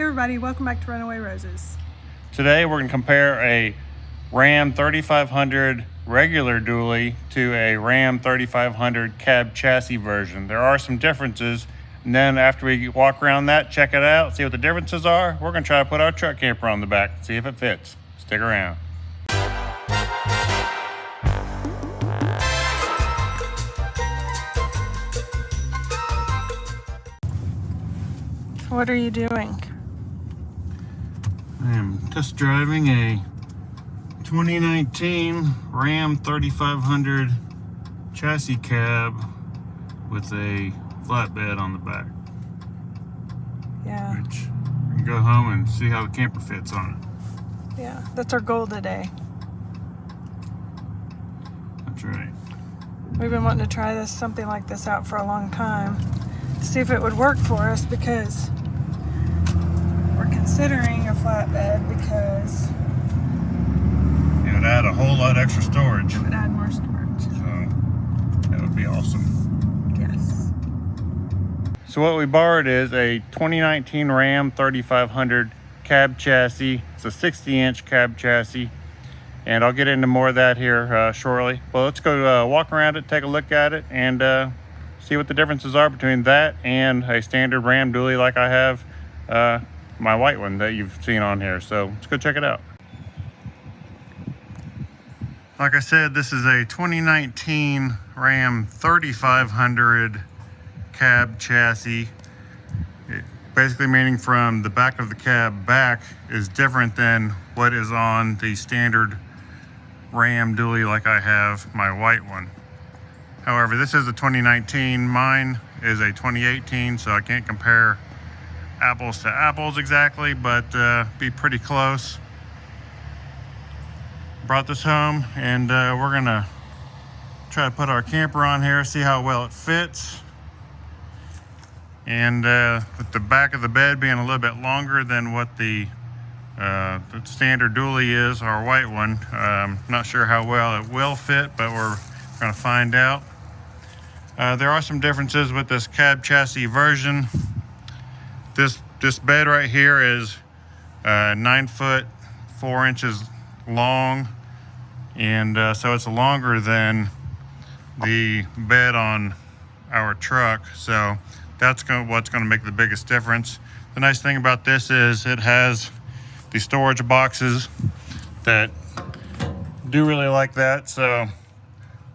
Hey everybody, welcome back to Runaway Roses. Today we're going to compare a Ram 3500 regular dually to a Ram 3500 cab chassis version. There are some differences, and then after we walk around that, check it out, see what the differences are, we're going to try to put our truck camper on the back, see if it fits. Stick around. What are you doing? I am test driving a 2019 Ram 3500 chassis cab with a flatbed on the back. Yeah. Which we can go home and see how the camper fits on it. Yeah, that's our goal today. That's right. We've been wanting to try something like this out for a long time. See if it would work for us, because we're considering a flatbed because It would add a whole lot extra storage. it would add more storage. So that would be awesome. Yes. So what we borrowed is a 2019 Ram 3500 cab chassis. It's a 60-inch cab chassis, and I'll get into more of that here shortly. Well, let's go walk around it, take a look at it, and see what the differences are between that and a standard Ram dually like I have my white one that you've seen on here. So let's go check it out. Like I said, this is a 2019 Ram 3500 cab chassis. Basically meaning from the back of the cab back is different than what is on the standard Ram dually like I have my white one. However, this is a 2019, mine is a 2018, so I can't compare apples to apples exactly, but be pretty close. Brought this home, and we're gonna try to put our camper on here, see how well it fits. And with the back of the bed being a little bit longer than what the standard dually is, our white one, not sure how well it will fit, but we're gonna find out. There are some differences with this cab chassis version. This bed right here is 9 foot 4 inches long, and so it's longer than the bed on our truck. So that's what's going to make the biggest difference. The nice thing about this is it has the storage boxes that do really like that. So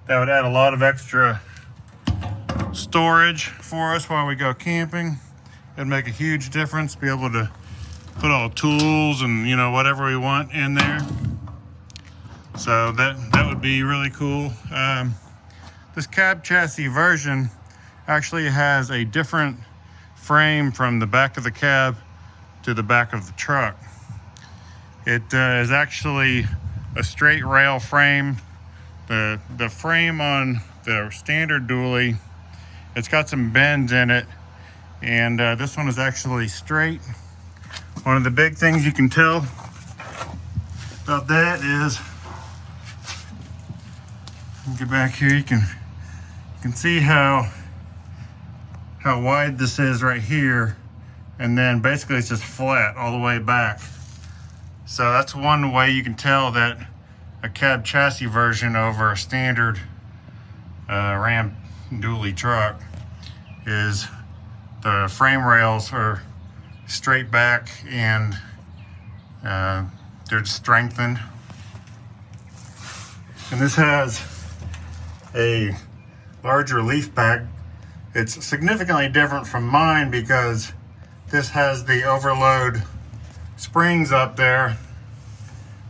that would add a lot of extra storage for us while we go camping. It'd make a huge difference, be able to put all tools and, you know, whatever we want in there. So that would be really cool. This cab chassis version actually has a different frame from the back of the cab to the back of the truck. It is actually a straight rail frame. The frame on the standard dually, it's got some bends in it, and this one is actually straight. One of the big things you can tell about that is, get back here, you can see how wide this is right here, and then basically it's just flat all the way back. So that's one way you can tell that a cab chassis version over a standard Ram dually truck is the frame rails are straight back, and they're strengthened. And this has a larger leaf pack. It's significantly different from mine because this has the overload springs up there,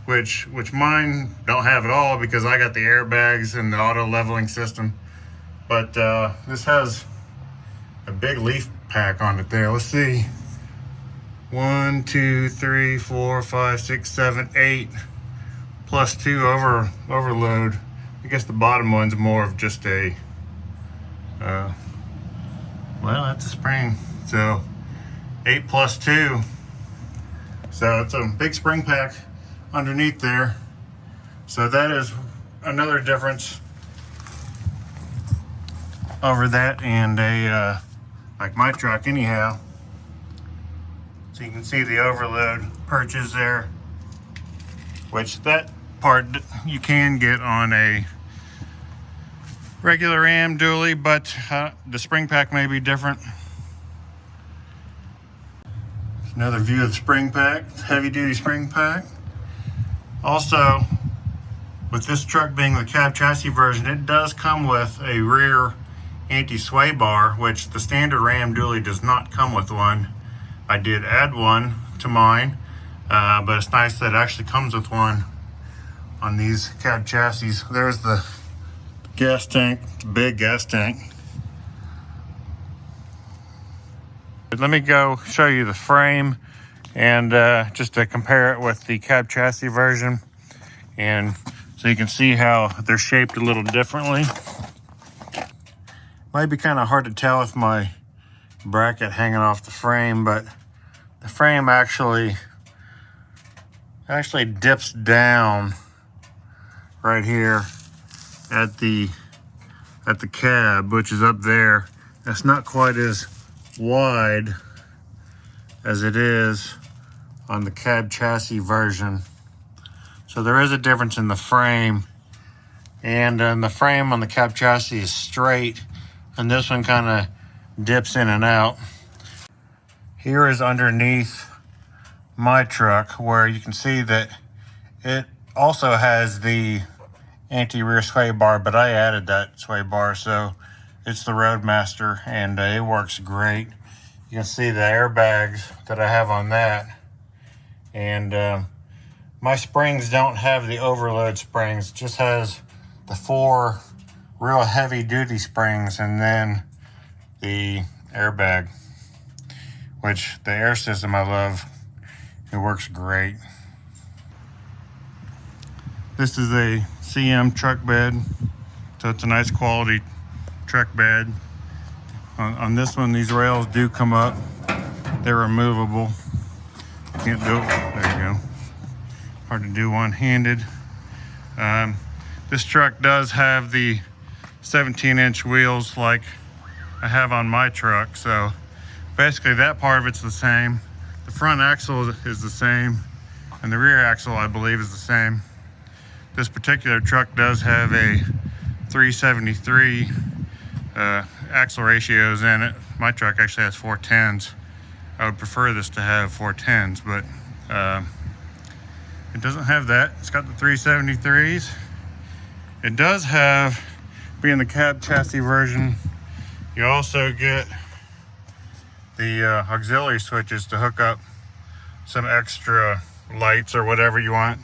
which mine don't have at all because I got the airbags and the auto leveling system. But this has a big leaf pack on it there. Let's see. 1, 2, 3, 4, 5, 6, 7, 8 plus 2 overload. I guess the bottom one's more of just a well, that's a spring. So 8 plus 2. So it's a big spring pack underneath there. So that is another difference over that and a like my truck anyhow. So you can see the overload perches there, which that part you can get on a regular Ram dually, but the spring pack may be different. Another view of the spring pack, heavy duty spring pack. Also, with this truck being the cab chassis version, it does come with a rear anti-sway bar, which the standard Ram dually does not come with one. I did add one to mine, but it's nice that it actually comes with one on these cab chassis. There's the gas tank, the big gas tank. Let me go show you the frame and just to compare it with the cab chassis version, and so you can see how they're shaped a little differently. Might be kind of hard to tell with my bracket hanging off the frame, but the frame actually dips down right here at the cab, which is up there. It's not quite as wide as it is on the cab chassis version. So there is a difference in the frame, and the frame on the cab chassis is straight, and this one kind of dips in and out. Here is underneath my truck, where you can see that it also has the anti-rear sway bar, but I added that sway bar, so it's the Roadmaster, and it works great. You can see the airbags that I have on that, and my springs don't have the overload springs. It just has the 4 real heavy duty springs and then the airbag, which the air system I love. It works great. This is a CM truck bed, so it's a nice quality truck bed. On this one, these rails do come up. They're removable. Can't do it. There you go. Hard to do one-handed. This truck does have the 17-inch wheels like I have on my truck, so basically that part of it's the same. The front axle is the same, and the rear axle, I believe, is the same. This particular truck does have a 373 axle ratios in it. My truck actually has 410s. I would prefer this to have 410s, but it doesn't have that. It's got the 373s. It does have, being the cab chassis version, you also get the auxiliary switches to hook up some extra lights or whatever you want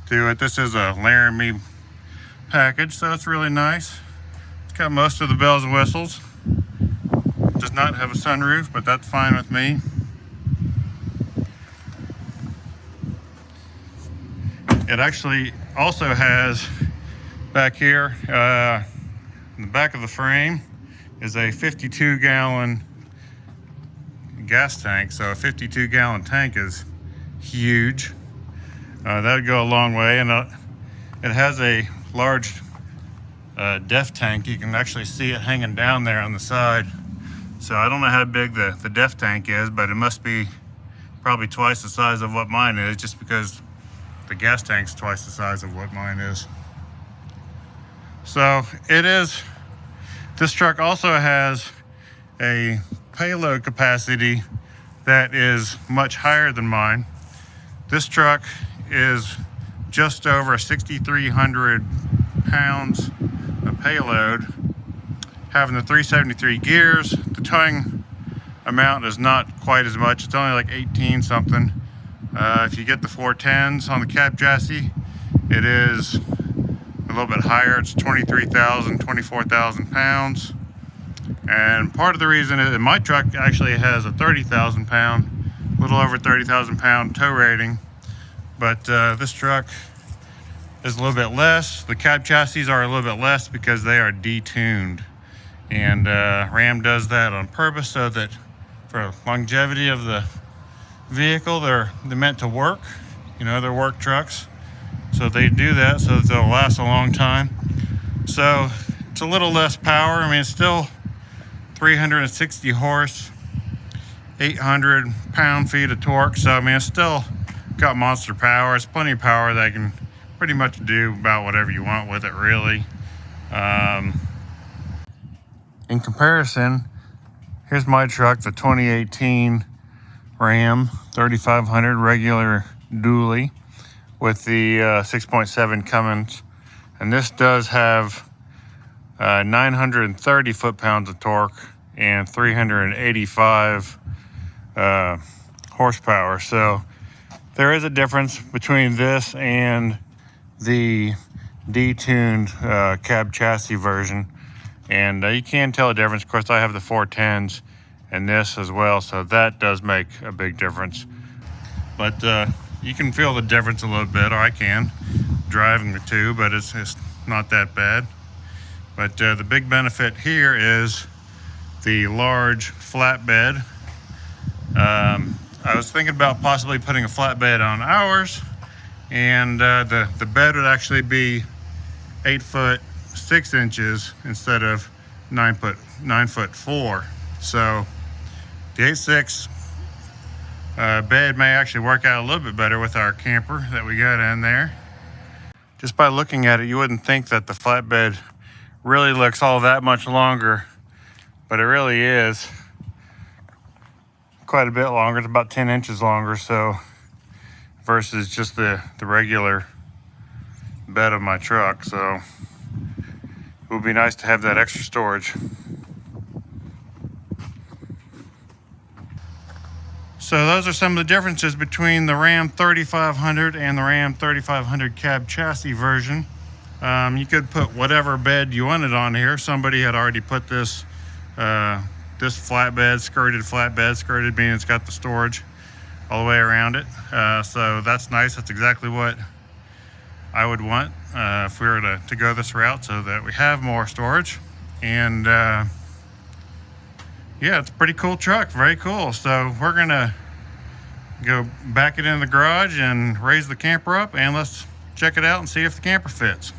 to it. This is a Laramie package, so it's really nice. It's got most of the bells and whistles. It does not have a sunroof, but that's fine with me. It actually also has back here, in the back of the frame, is a 52-gallon gas tank. So a 52-gallon tank is huge. That would go a long way, and it has a large def tank. You can actually see it hanging down there on the side. So I don't know how big the def tank is, but it must be probably twice the size of what mine is, just because the gas tank's twice the size of what mine is. So this truck also has a payload capacity that is much higher than mine. This truck is just over 6,300 pounds of payload. Having the 373 gears, the towing amount is not quite as much. It's only like 18 something. If you get the 410s on the cab chassis, it is a little bit higher. It's 23,000, 24,000 pounds. And part of the reason is that my truck actually has a 30,000 pound, a little over 30,000 pound tow rating. But this truck is a little bit less. The cab chassis are a little bit less because they are detuned. And Ram does that on purpose so that for longevity of the vehicle, they're meant to work. You know, they're work trucks. So they do that so that they'll last a long time. So it's a little less power. I mean, it's still 360 horse, 800 pound-feet of torque. So I mean, it's still got monster power. It's plenty of power that can pretty much do about whatever you want with it, really. In comparison, here's my truck, the 2018 Ram 3500 regular dually with the 6.7 Cummins, and this does have 930 foot-pounds of torque and 385 horsepower. So there is a difference between this and the detuned cab chassis version, and you can tell a difference. Of course, I have the 410s and this as well, so that does make a big difference. But you can feel the difference a little bit, or I can, driving the two, but it's not that bad. But the big benefit here is the large flatbed. I was thinking about possibly putting a flatbed on ours, and the bed would actually be 8 foot 6 inches instead of 9 foot 4. So the 8.6 bed may actually work out a little bit better with our camper that we got in there. Just by looking at it, you wouldn't think that the flatbed really looks all that much longer, but it really is quite a bit longer. It's about 10 inches longer, so versus just the regular bed of my truck. So it would be nice to have that extra storage. So those are some of the differences between the Ram 3500 and the Ram 3500 cab chassis version. You could put whatever bed you wanted on here. Somebody had already put this flatbed, skirted meaning it's got the storage all the way around it. So that's nice. That's exactly what I would want if we were to go this route, so that we have more storage. And yeah, it's a pretty cool truck, very cool. So we're gonna go back it in the garage and raise the camper up, and let's check it out and see if the camper fits.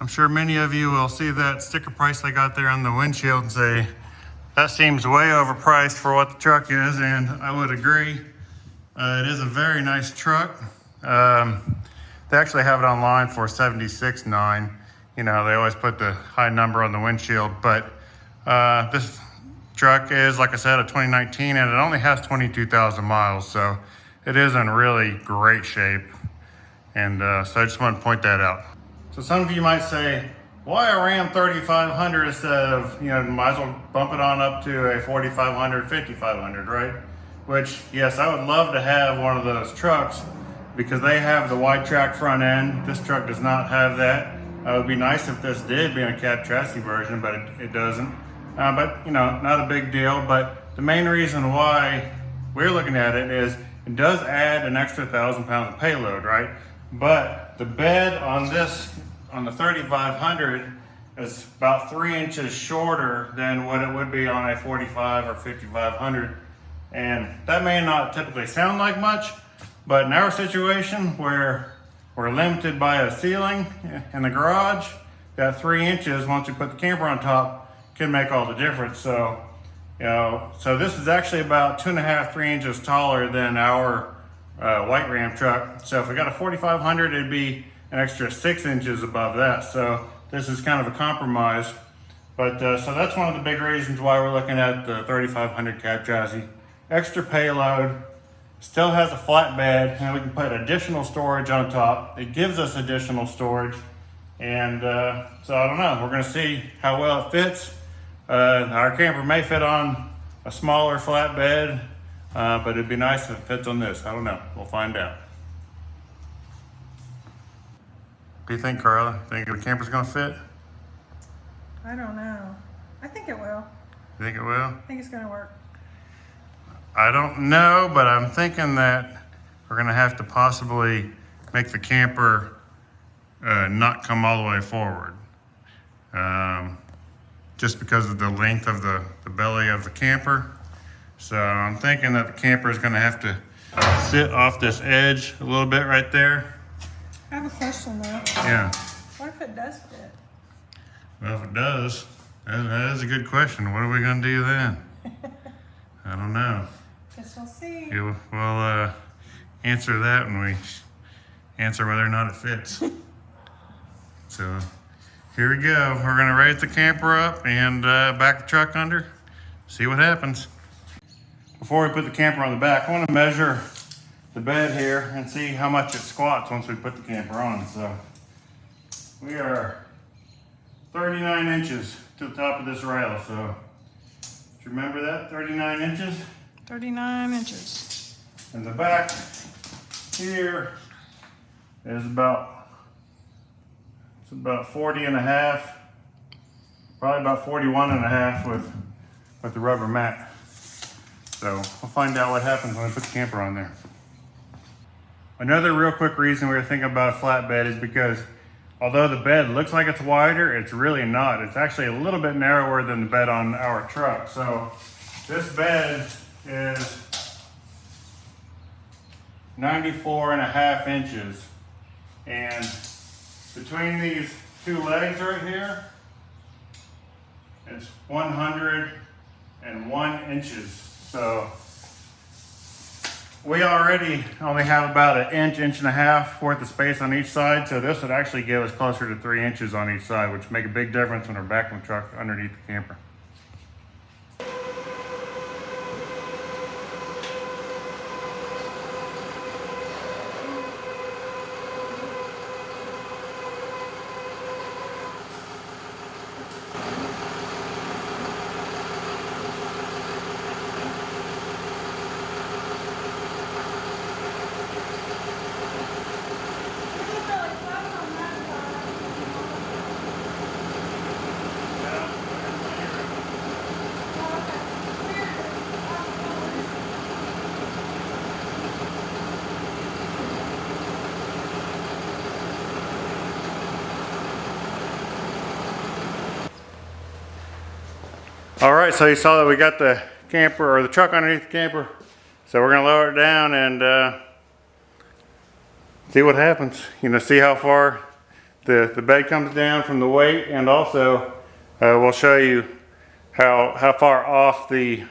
I'm sure many of you will see that sticker price they got there on the windshield and say, that seems way overpriced for what the truck is, and I would agree. It is a very nice truck. They actually have it online for $76,900. You know, they always put the high number on the windshield, but this truck is, like I said, a 2019, and it only has 22,000 miles, so it is in really great shape. And so I just want to point that out. So some of you might say, why a Ram 3500 instead of, you know, might as well bump it on up to a 4500, 5500, right? Which, yes, I would love to have one of those trucks because they have the wide track front end. This truck does not have that. It would be nice if this did be in a cab chassis version, but it doesn't. But, you know, not a big deal. But the main reason why we're looking at it is it does add an extra 1,000 pounds of payload, right? But the bed on the 3500 is about 3 inches shorter than what it would be on a 45 or 5500. And that may not typically sound like much, but in our situation where we're limited by a ceiling in the garage, that 3 inches, once you put the camper on top, can make all the difference. So, you know, so this is actually about 2.5, 3 inches taller than our white Ram truck. So if we got a 4500, it'd be an extra 6 inches above that. So this is kind of a compromise. But so that's one of the big reasons why we're looking at the 3500 cab chassis. Extra payload, still has a flatbed, and we can put additional storage on top. It gives us additional storage. And so I don't know, we're gonna see how well it fits. Our camper may fit on a smaller flatbed, but it'd be nice if it fits on this. I don't know, we'll find out. What do you think, Carla? Think the camper's gonna fit? I don't know. I think it will. You think it will? I think it's gonna work. I don't know, but I'm thinking that we're gonna have to possibly make the camper not come all the way forward. Just because of the length of the belly of the camper. So I'm thinking that the camper is gonna have to sit off this edge a little bit right there. I have a question though. Yeah. What if it does fit? Well, if it does, that is a good question. What are we gonna do then? I don't know. Guess we'll see. Yeah, we'll answer that when we answer whether or not it fits. So here we go. We're gonna raise the camper up and back the truck under, see what happens. Before we put the camper on the back, I want to measure the bed here and see how much it squats once we put the camper on. So we are 39 inches to the top of this rail. So do you remember that? 39 inches. 39 inches. And the back here is about 40 and a half, probably about 41 and a half with the rubber mat. So we'll find out what happens when we put the camper on there. Another real quick reason we were thinking about a flatbed is because although the bed looks like it's wider, it's really not. It's actually a little bit narrower than the bed on our truck. So this bed is 94 and a half inches. And between these two legs right here, it's 101 inches. So we already only have about an inch and a half worth of space on each side. So this would actually give us closer to 3 inches on each side, which make a big difference when we're backing the truck underneath the camper. All right, so you saw that we got the camper or the truck underneath the camper. So we're gonna lower it down and see what happens. You know, see how far the bed comes down from the weight, and also we'll show you how far off the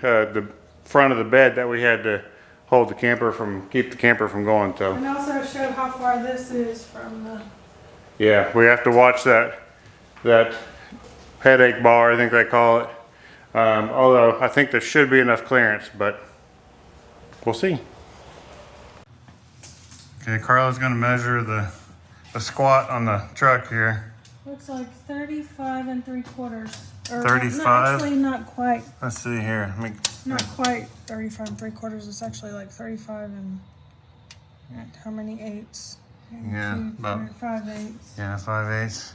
front of the bed that we had to hold the camper from, keep the camper from going. So. And also show how far this is from the. Yeah, we have to watch that headache bar, I think they call it. Although I think there should be enough clearance, but we'll see. Okay, Carla's gonna measure the squat on the truck here. Looks like 35 3/4. 35? No, actually not quite. Let's see here. Not quite 35 3/4. It's actually like 35 and how many eighths? Yeah, about 5 eighths. Yeah, 5/8.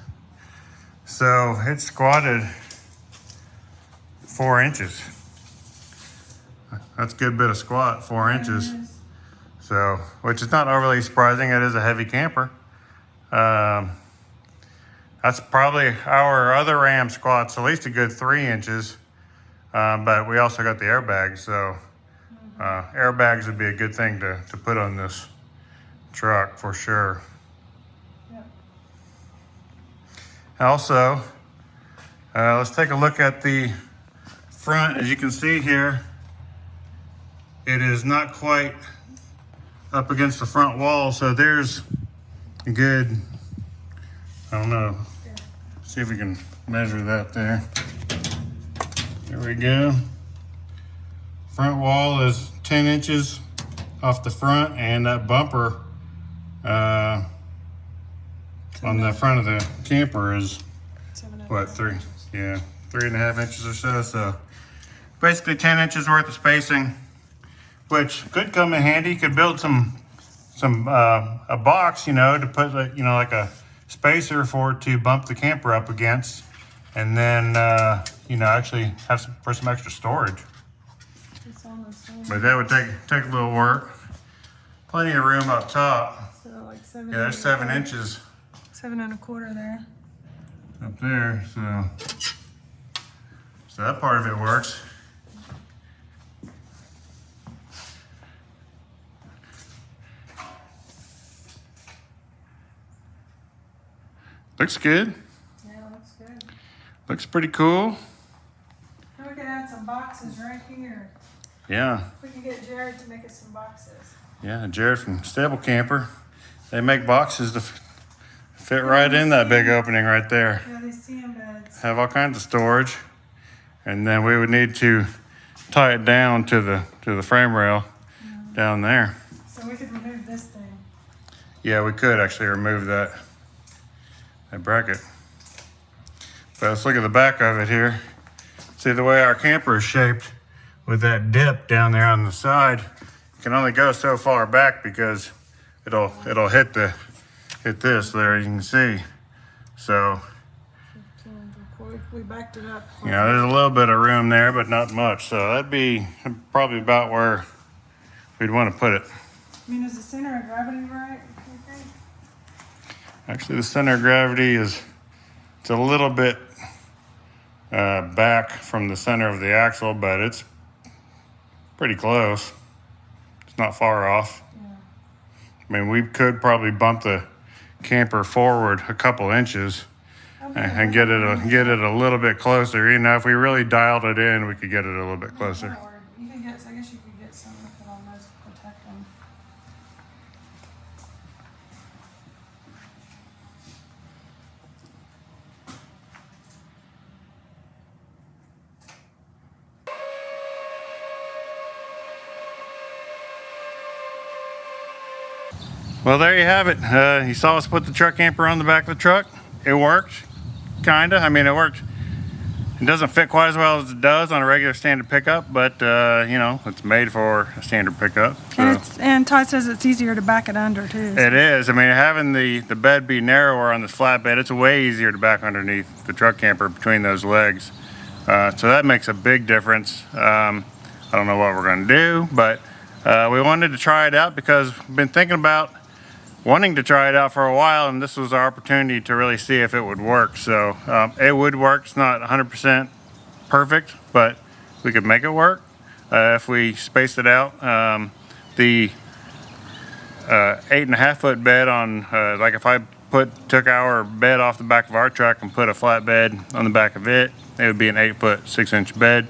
So it squatted 4 inches. That's a good bit of squat, 4 inches. So, which is not overly surprising. It is a heavy camper. That's probably our other Ram squats at least a good 3 inches. But we also got the airbags, so airbags would be a good thing to put on this truck for sure. Yep. Also, let's take a look at the front. As you can see here, it is not quite up against the front wall, so there's a good, I don't know, see if we can measure that there. There we go. Front wall is 10 inches off the front, and that bumper on the front of the camper is what, 3.5 inches or so. So basically 10 inches worth of spacing, which could come in handy. You could build a box, you know, to put like a spacer for it to bump the camper up against, and then actually have for some extra storage. It's on the same. But that would take a little work. Plenty of room up top. So like 7. Yeah, there's 7 inches 7 1/4 there. up there, so that part of it works. Looks good. Yeah, looks good. Looks pretty cool. And we could add some boxes right here. Yeah. We could get Jared to make us some boxes. Yeah, Jared from Stable Camper. They make boxes to fit right in that big opening right there. Yeah, these CM beds. Have all kinds of storage. And then we would need to tie it down to the frame rail down there. So we could remove this thing. Yeah, we could actually remove that bracket. But let's look at the back of it here. See the way our camper is shaped with that dip down there on the side. You can only go so far back because it'll hit this there, you can see. So, We backed it up. there's a little bit of room there, but not much. So that'd be probably about where we'd want to put it. I mean, is the center of gravity right? Okay. Actually, the center of gravity it's a little bit back from the center of the axle, but it's pretty close. It's not far off. Yeah. I mean, we could probably bump the camper forward a couple inches and get it a little bit closer. If we really dialed it in, we could get it a little bit closer. You can get, I guess you could get something to put on those to protect them. Well, there you have it. You saw us put the truck camper on the back of the truck. It worked, kinda. I mean, it worked. It doesn't fit quite as well as it does on a regular standard pickup, but it's made for a standard pickup. So. And Todd says it's easier to back it under too. So. It is. I mean, having the bed be narrower on this flatbed, it's way easier to back underneath the truck camper between those legs. So that makes a big difference. I don't know what we're going to do, but we wanted to try it out because we've been thinking about wanting to try it out for a while, and this was our opportunity to really see if it would work. So it would work. It's not 100% perfect, but we could make it work if we spaced it out. The 8.5 foot bed on, like if I took our bed off the back of our truck and put a flatbed on the back of it, it would be an 8 foot 6 inch bed.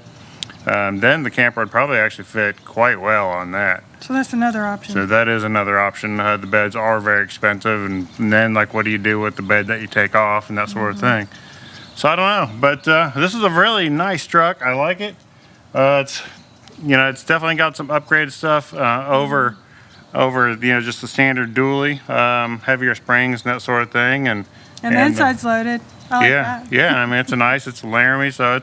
Then the camper would probably actually fit quite well on that. So that's another option. So that is another option. The beds are very expensive, and then what do you do with the bed that you take off and that sort of thing. So I don't know, but this is a really nice truck. I like it. It's definitely got some upgraded stuff over just the standard dually, heavier springs and that sort of thing, and the inside's loaded. I like that. Yeah. I mean, it's a Laramie, so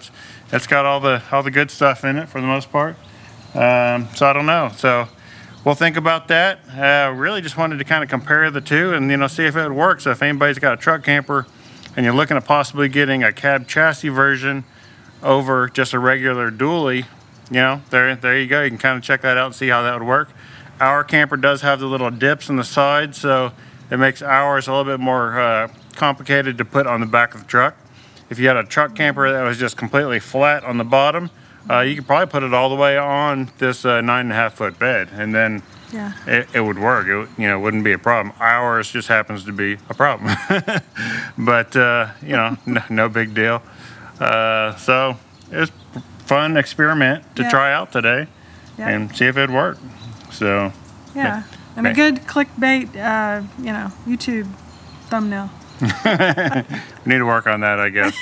it's got all the good stuff in it for the most part. So I don't know. So we'll think about that. Really just wanted to kind of compare the two and see if it would work. So if anybody's got a truck camper and you're looking at possibly getting a cab chassis version over just a regular dually, there you go. You can kind of check that out and see how that would work. Our camper does have the little dips on the side, so it makes ours a little bit more complicated to put on the back of the truck. If you had a truck camper that was just completely flat on the bottom, you could probably put it all the way on this 9.5 foot bed, and then it would work. It wouldn't be a problem. Ours just happens to be a problem, but no big deal. So it was a fun experiment to try out today and see if it'd work. So and a good clickbait, YouTube thumbnail. We need to work on that, I guess.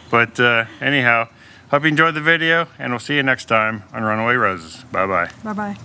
But anyhow, hope you enjoyed the video, and we'll see you next time on Runaway Roses. Bye-bye. Bye-bye.